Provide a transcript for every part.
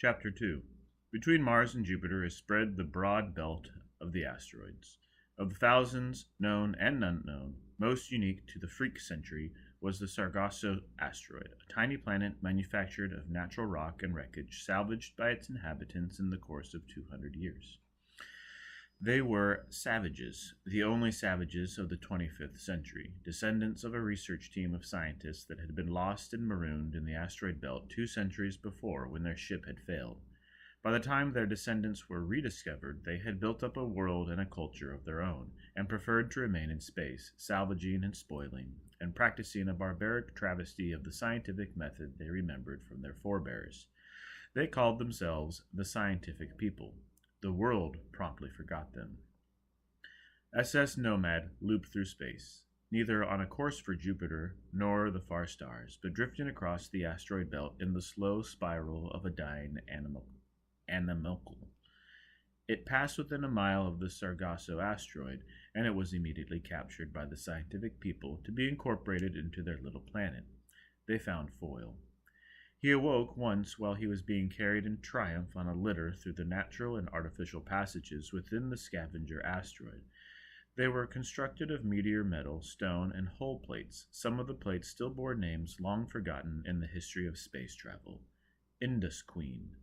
Chapter 2. Between Mars and Jupiter is spread the broad belt of the asteroids. Of the thousands, known and unknown, most unique to the freak century was the Sargasso asteroid, a tiny planet manufactured of natural rock and wreckage salvaged by its inhabitants in the course of 200 years. They were savages, the only savages of the 25th century, descendants of a research team of scientists that had been lost and marooned in the asteroid belt 2 centuries before when their ship had failed. By the time their descendants were rediscovered, they had built up a world and a culture of their own, and preferred to remain in space, salvaging and spoiling, and practicing a barbaric travesty of the scientific method they remembered from their forebears. They called themselves the scientific people. The world promptly forgot them. SS Nomad looped through space, neither on a course for Jupiter nor the far stars, but drifting across the asteroid belt in the slow spiral of a dying animalcle. It passed within a mile of the Sargasso asteroid, and it was immediately captured by the scientific people to be incorporated into their little planet. They found Foyle. He awoke once while he was being carried in triumph on a litter through the natural and artificial passages within the scavenger asteroid. They were constructed of meteor metal, stone, and hull plates. Some of the plates still bore names long forgotten in the history of space travel. Indus Queen,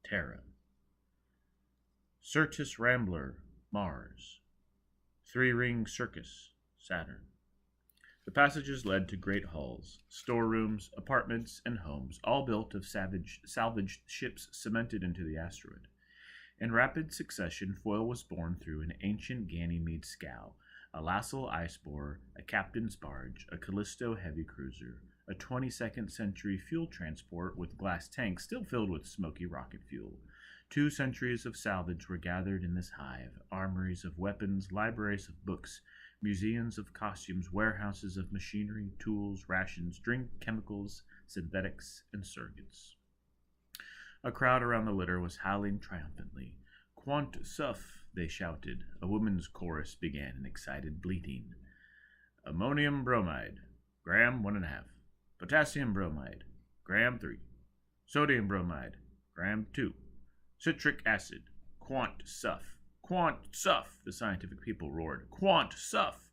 Terra. Syrtis Rambler, Mars. Three-Ring Circus, Saturn. The passages led to great halls, storerooms, apartments, and homes, all built of salvaged ships cemented into the asteroid. In rapid succession, Foyle was borne through an ancient Ganymede scow, a Lassell ice borer, a captain's barge, a Callisto heavy cruiser, a 22nd century fuel transport with glass tanks still filled with smoky rocket fuel. 2 centuries of salvage were gathered in this hive, armories of weapons, libraries of books, museums of costumes, warehouses of machinery, tools, rations, drink, chemicals, synthetics, and surrogates. A crowd around the litter was howling triumphantly. "Quant suff," they shouted. A woman's chorus began in excited bleating. Ammonium bromide, gram 1.5. Potassium bromide, gram 3. Sodium bromide, gram 2. Citric acid, quant suff. "Quant suff," the scientific people roared. "Quant suff!"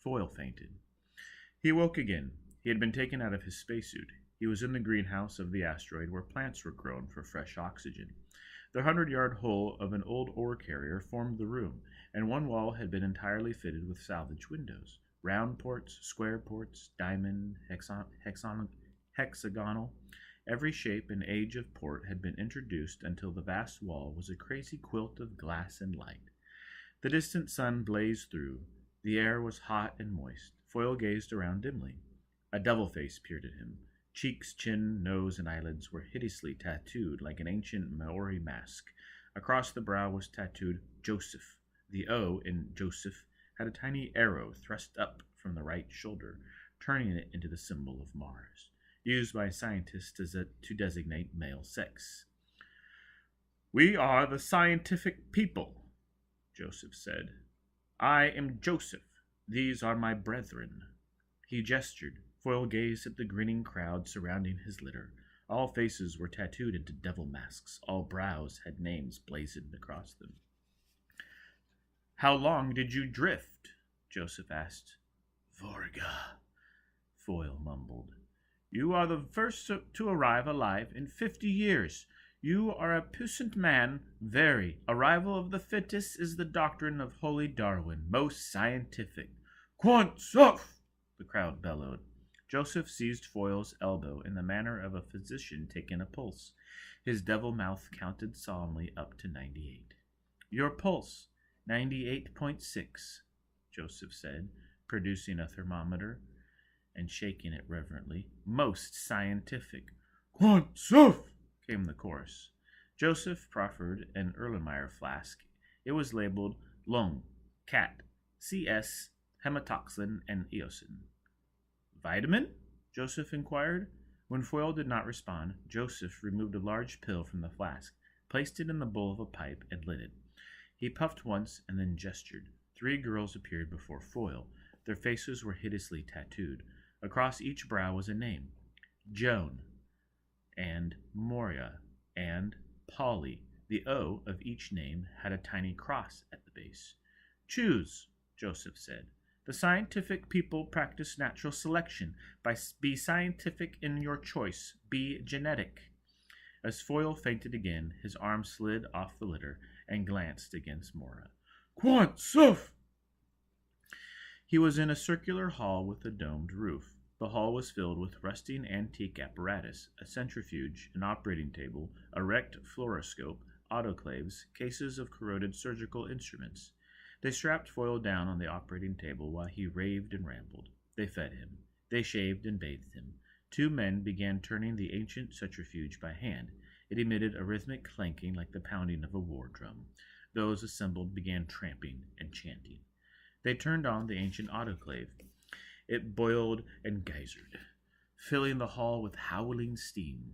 Foyle fainted. He awoke again. He had been taken out of his spacesuit. He was in the greenhouse of the asteroid where plants were grown for fresh oxygen. The 100-yard hull of an old ore carrier formed the room, and one wall had been entirely fitted with salvage windows. Round ports, square ports, diamond, hexagonal. Every shape and age of port had been introduced until the vast wall was a crazy quilt of glass and light. The distant sun blazed through. The air was hot and moist. Foyle gazed around dimly. A devil face peered at him. Cheeks, chin, nose, and eyelids were hideously tattooed like an ancient Maori mask. Across the brow was tattooed Joseph. The O in Joseph had a tiny arrow thrust up from the right shoulder, turning it into the symbol of Mars, used by scientists to designate male sex. "We are the scientific people," Joseph said. "I am Joseph. These are my brethren." He gestured. Foyle gazed at the grinning crowd surrounding his litter. All faces were tattooed into devil masks. All brows had names blazoned across them. "How long did you drift?" Joseph asked. "Vorga," Foyle mumbled. "You are the first to arrive alive in 50 years. You are a puissant man, very. Arrival of the fittest is the doctrine of holy Darwin, most scientific." "Quant suff!" the crowd bellowed. Joseph seized Foyle's elbow in the manner of a physician taking a pulse. His devil mouth counted solemnly up to 98. "Your pulse, 98.6, Joseph said, producing a thermometer and shaking it reverently. "Most scientific." "Quant suff!" came the chorus. Joseph proffered an Erlenmeyer flask. It was labeled Lung, Cat, CS, Hematoxylin, and Eosin. "Vitamin?" Joseph inquired. When Foyle did not respond, Joseph removed a large pill from the flask, placed it in the bowl of a pipe, and lit it. He puffed once and then gestured. 3 girls appeared before Foyle. Their faces were hideously tattooed. Across each brow was a name: Joan, and Moria, and Polly. The O of each name had a tiny cross at the base. Choose, Joseph said. The scientific people practice natural selection. Be scientific in your choice. Be genetic. As Foyle fainted again, his arm slid off the litter and glanced against Mora. Quant Suf! He was in a circular hall with a domed roof. The hall was filled with rusting antique apparatus, a centrifuge, an operating table, a wrecked fluoroscope, autoclaves, cases of corroded surgical instruments. They strapped Foyle down on the operating table while he raved and rambled. They fed him. They shaved and bathed him. Two men began turning the ancient centrifuge by hand. It emitted a rhythmic clanking like the pounding of a war drum. Those assembled began tramping and chanting. They turned on the ancient autoclave. It boiled and geysered, filling the hall with howling steam.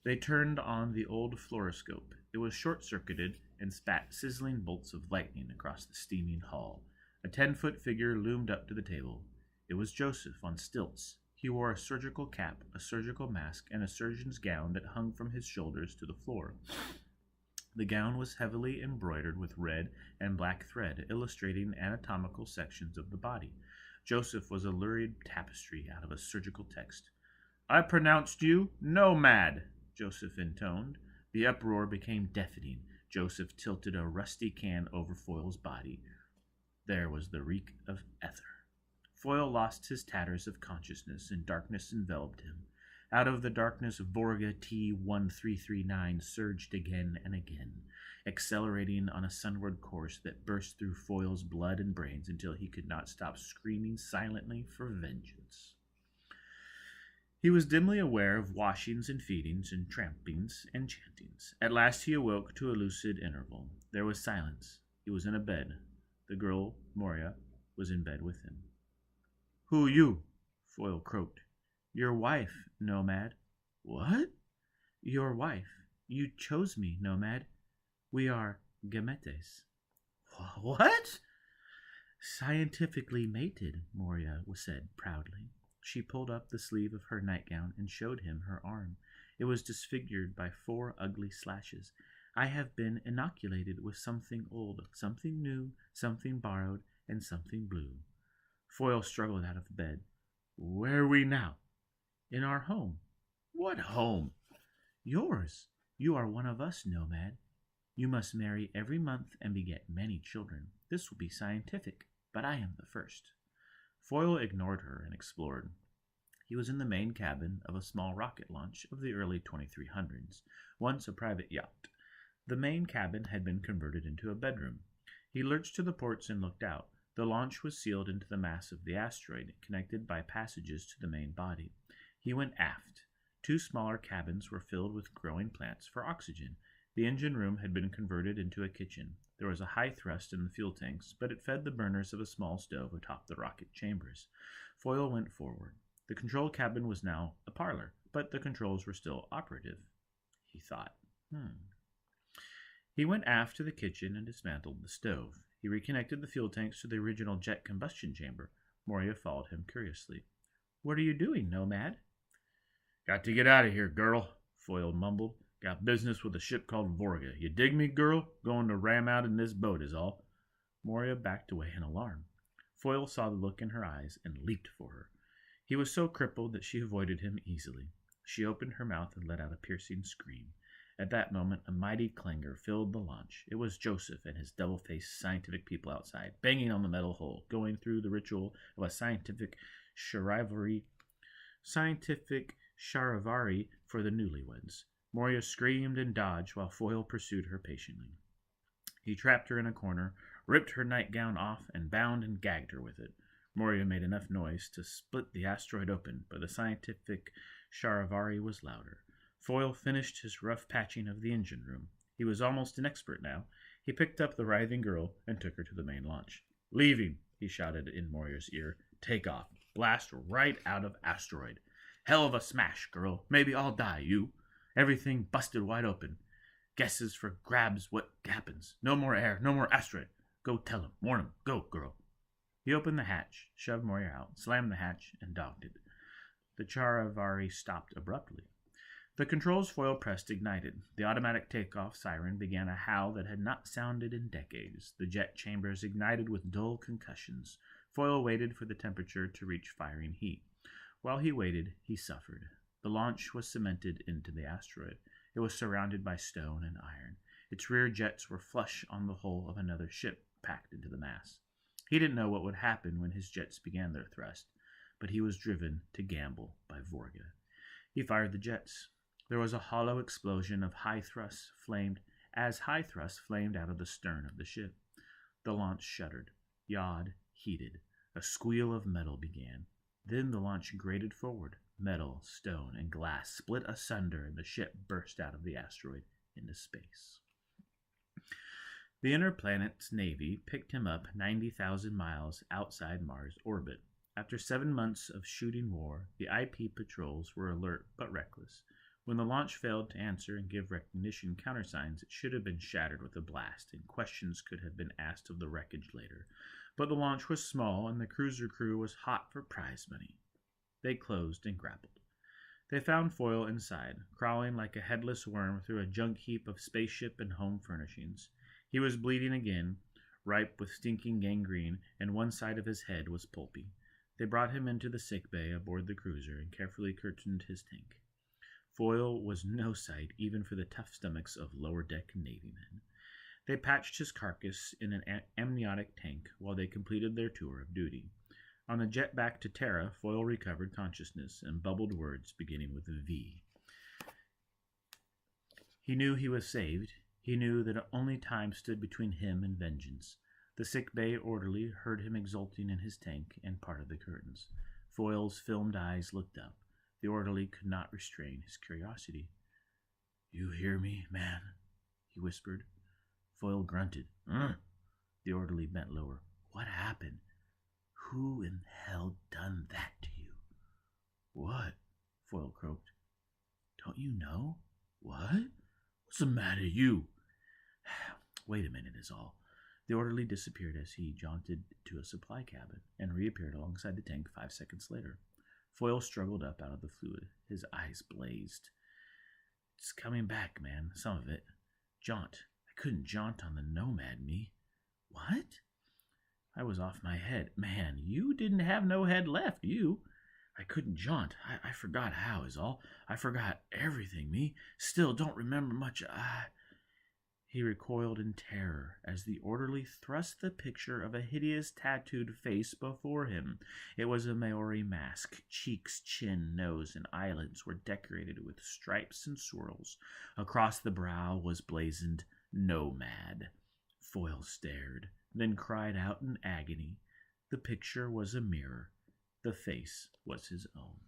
They turned on the old fluoroscope. It was short-circuited and spat sizzling bolts of lightning across the steaming hall. A 10-foot figure loomed up to the table. It was Joseph on stilts. He wore a surgical cap, a surgical mask, and a surgeon's gown that hung from his shoulders to the floor. The gown was heavily embroidered with red and black thread, illustrating anatomical sections of the body. Joseph was a lurid tapestry out of a surgical text. I pronounced you nomad, Joseph intoned. The uproar became deafening. Joseph tilted a rusty can over Foyle's body. There was the reek of ether. Foyle lost his tatters of consciousness, and darkness enveloped him. Out of the darkness, Vorga T-1339 surged again and again, accelerating on a sunward course that burst through Foyle's blood and brains until he could not stop screaming silently for vengeance. He was dimly aware of washings and feedings and trampings and chantings. At last he awoke to a lucid interval. There was silence. He was in a bed. The girl, Moria, was in bed with him. Who you? Foyle croaked. Your wife, Nomad. What? Your wife. You chose me, Nomad. We are gametes. What? Scientifically mated, Moria said proudly. She pulled up the sleeve of her nightgown and showed him her arm. It was disfigured by 4 ugly slashes. I have been inoculated with something old, something new, something borrowed, and something blue. Foyle struggled out of bed. Where are we now? In our home. What home? Yours. You are one of us, Nomad. You must marry every month and beget many children. This will be scientific, but I am the first. Foyle ignored her and explored. He was in the main cabin of a small rocket launch of the early 2300s, once a private yacht. The main cabin had been converted into a bedroom. He lurched to the ports and looked out. The launch was sealed into the mass of the asteroid, connected by passages to the main body. He went aft. 2 smaller cabins were filled with growing plants for oxygen. The engine room had been converted into a kitchen. There was a high thrust in the fuel tanks, but it fed the burners of a small stove atop the rocket chambers. Foyle went forward. The control cabin was now a parlor, but the controls were still operative, he thought. He went aft to the kitchen and dismantled the stove. He reconnected the fuel tanks to the original jet combustion chamber. Moria followed him curiously. What are you doing, Nomad? Got to get out of here, girl, Foyle mumbled. Got business with a ship called Vorga. You dig me, girl? Going to ram out in this boat is all. Moria backed away in alarm. Foyle saw the look in her eyes and leaped for her. He was so crippled that she avoided him easily. She opened her mouth and let out a piercing scream. At that moment, a mighty clangor filled the launch. It was Joseph and his double-faced scientific people outside, banging on the metal hull, going through the ritual of a scientific charivari for the newlyweds. Moria screamed and dodged while Foyle pursued her patiently. He trapped her in a corner, ripped her nightgown off, and bound and gagged her with it. Moria made enough noise to split the asteroid open, but the scientific charivari was louder. Foyle finished his rough patching of the engine room. He was almost an expert now. He picked up the writhing girl and took her to the main launch. Leaving, he shouted in Moria's ear. Take off. Blast right out of asteroid. Hell of a smash, girl. Maybe I'll die, you. Everything busted wide open. Guesses for grabs what happens. No more air, no more asteroid. Go tell him, warn him. Go, girl. He opened the hatch, shoved Moria out, slammed the hatch, and dogged it. The charivari stopped abruptly. The controls Foyle pressed ignited. The automatic takeoff siren began a howl that had not sounded in decades. The jet chambers ignited with dull concussions. Foyle waited for the temperature to reach firing heat. While he waited, he suffered. The launch was cemented into the asteroid. It was surrounded by stone and iron. Its rear jets were flush on the hull of another ship packed into the mass. He didn't know what would happen when his jets began their thrust, but he was driven to gamble by Vorga. He fired the jets. There was a hollow explosion of high thrust flamed out of the stern of the ship. The launch shuddered, yawed, heated. A squeal of metal began. Then the launch grated forward. Metal, stone, and glass split asunder, and the ship burst out of the asteroid into space. The inner planet's navy picked him up 90,000 miles outside Mars' orbit. After 7 months of shooting war, the IP patrols were alert but reckless. When the launch failed to answer and give recognition countersigns, it should have been shattered with a blast, and questions could have been asked of the wreckage later. But the launch was small, and the cruiser crew was hot for prize money. They closed and grappled. They found Foyle inside, crawling like a headless worm through a junk heap of spaceship and home furnishings. He was bleeding again, ripe with stinking gangrene, and one side of his head was pulpy. They brought him into the sick bay aboard the cruiser and carefully curtained his tank. Foyle was no sight even for the tough stomachs of lower-deck Navy men. They patched his carcass in an amniotic tank while they completed their tour of duty. On the jet back to Terra, Foyle recovered consciousness and bubbled words beginning with a V. He knew he was saved. He knew that only time stood between him and vengeance. The sick bay orderly heard him exulting in his tank and parted the curtains. Foyle's filmed eyes looked up. The orderly could not restrain his curiosity. "You hear me, man?" he whispered. Foyle grunted. The orderly bent lower. "What happened? Who in hell done that to you?" "What?" Foyle croaked. "Don't you know?" "What? What's the matter with you?" "Wait a minute is all." The orderly disappeared as he jaunted to a supply cabin and reappeared alongside the tank 5 seconds later. Foyle struggled up out of the fluid. His eyes blazed. "It's coming back, man, some of it. Jaunt. I couldn't jaunt on the Nomad, me." "What?" "I was off my head. Man, you didn't have no head left, you." "I couldn't jaunt. I forgot how is all. I forgot everything, me. Still don't remember much. He recoiled in terror as the orderly thrust the picture of a hideous tattooed face before him. It was a Maori mask. Cheeks, chin, nose, and eyelids were decorated with stripes and swirls. Across the brow was blazoned Nomad. Foyle stared, then cried out in agony. The picture was a mirror. The face was his own.